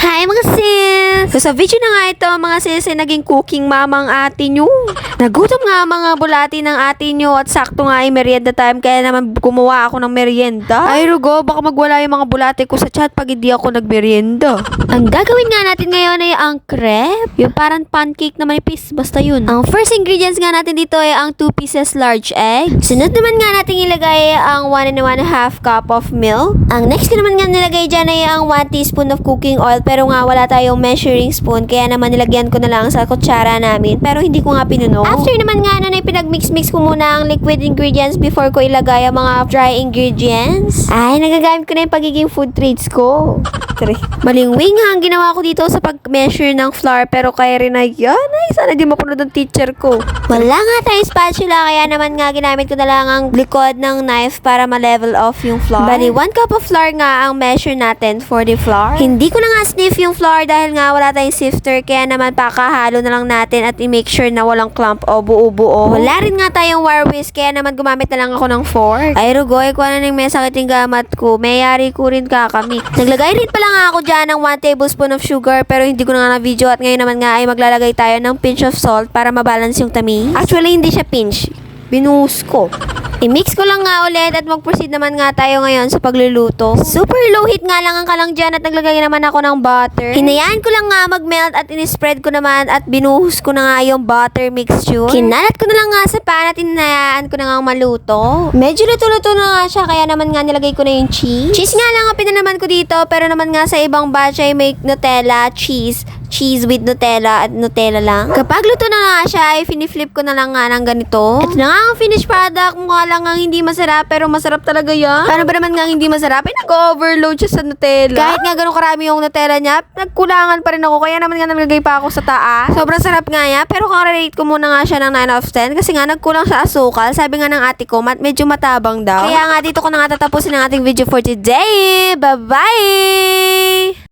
Hi mga sis! So sa video na nga ito mga sis ay naging cooking mama ang ate nyo. Nagutom nga mga bulati ng ate nyo at sakto nga ay merienda time kaya naman gumawa ako ng merienda. Ay rugo, baka magwala yung mga bulati ko sa chat pag hindi ako nagmerienda. Ang gagawin nga natin ngayon ay ang crepe. Yung parang pancake na manipis, basta yun. Ang first ingredients nga natin dito ay ang 2 pieces large egg. Sunod naman nga natin ilagay ang 1 1/2 cup of milk. Ang next ko naman nga nilagay dyan ay ang 1 teaspoon of cooking oil pero nga wala tayong measuring spoon kaya naman nilagyan ko na lang sa kutsara namin pero hindi ko nga pinuno. After naman nga nun ay pinag-mix-mix ko muna ang liquid ingredients before ko ilagay ang mga dry ingredients. Ay, nagagamit ko na yung pagiging food trades ko. Malingwing nga ang ginawa ko dito sa pag-measure ng flour pero kaya rin na yan. Ay, sana di mapunod ang teacher ko. Wala nga tayong spatula kaya naman nga ginamit ko na lang ang likod ng knife para ma-level off yung flour. Bali, 1 cup of flour nga ang measure natin for the flour. Hindi ko na nga sniff yung flour dahil nga wala tayong sifter kaya naman pakahalo na lang natin at i-make sure na walang clump o buo-buo. Wala rin nga tayong wire whisk kaya naman gumamit na lang ako ng fork. Ay rugoy, kung ano nang may sakit yung gamat ko, mayayari ko rin kakamit. Naglagay rin pala nga ako dyan ng 1 tablespoon of sugar pero hindi ko na nga na-video at ngayon naman nga ay maglalagay tayo ng pinch of salt para mabalance yung tamis. Actually, hindi siya pinch. Binuhos ko. I-mix ko lang nga ulit at mag-proceed naman nga tayo ngayon sa pagluluto. Super low heat nga lang ang kalang dyan at naglagay naman ako ng butter. Hinayaan ko lang nga mag-melt at in-spread ko naman at binuhos ko na nga yung butter mixture. Kinalat ko na lang nga sa pan at hinayaan ko na nga maluto. Medyo luto-luto na nga siya kaya naman nga nilagay ko na yung cheese. Cheese nga lang ang pinanaman ko dito pero naman nga sa ibang batch ay may Nutella, cheese with Nutella at Nutella lang. Kapag luto na nga siya, ay finiflip ko na lang nga ng ganito. Ito na nga ang finished product. Mukha lang nga hindi masarap, pero masarap talaga yan. Paano ba naman nga hindi masarap? Ay, nag-overload siya sa Nutella. Kahit nga ganun karami yung Nutella niya, nagkulangan pa rin ako. Kaya naman nga nalagay pa ako sa taas. Sobrang sarap nga yan. Pero kung-rate ko muna nga siya ng 9 out of 10 kasi nga nagkulang sa asukal. Sabi nga ng ate ko, medyo matabang daw. Kaya nga dito ko na nga tatapusin ang ating video for today. Bye-bye!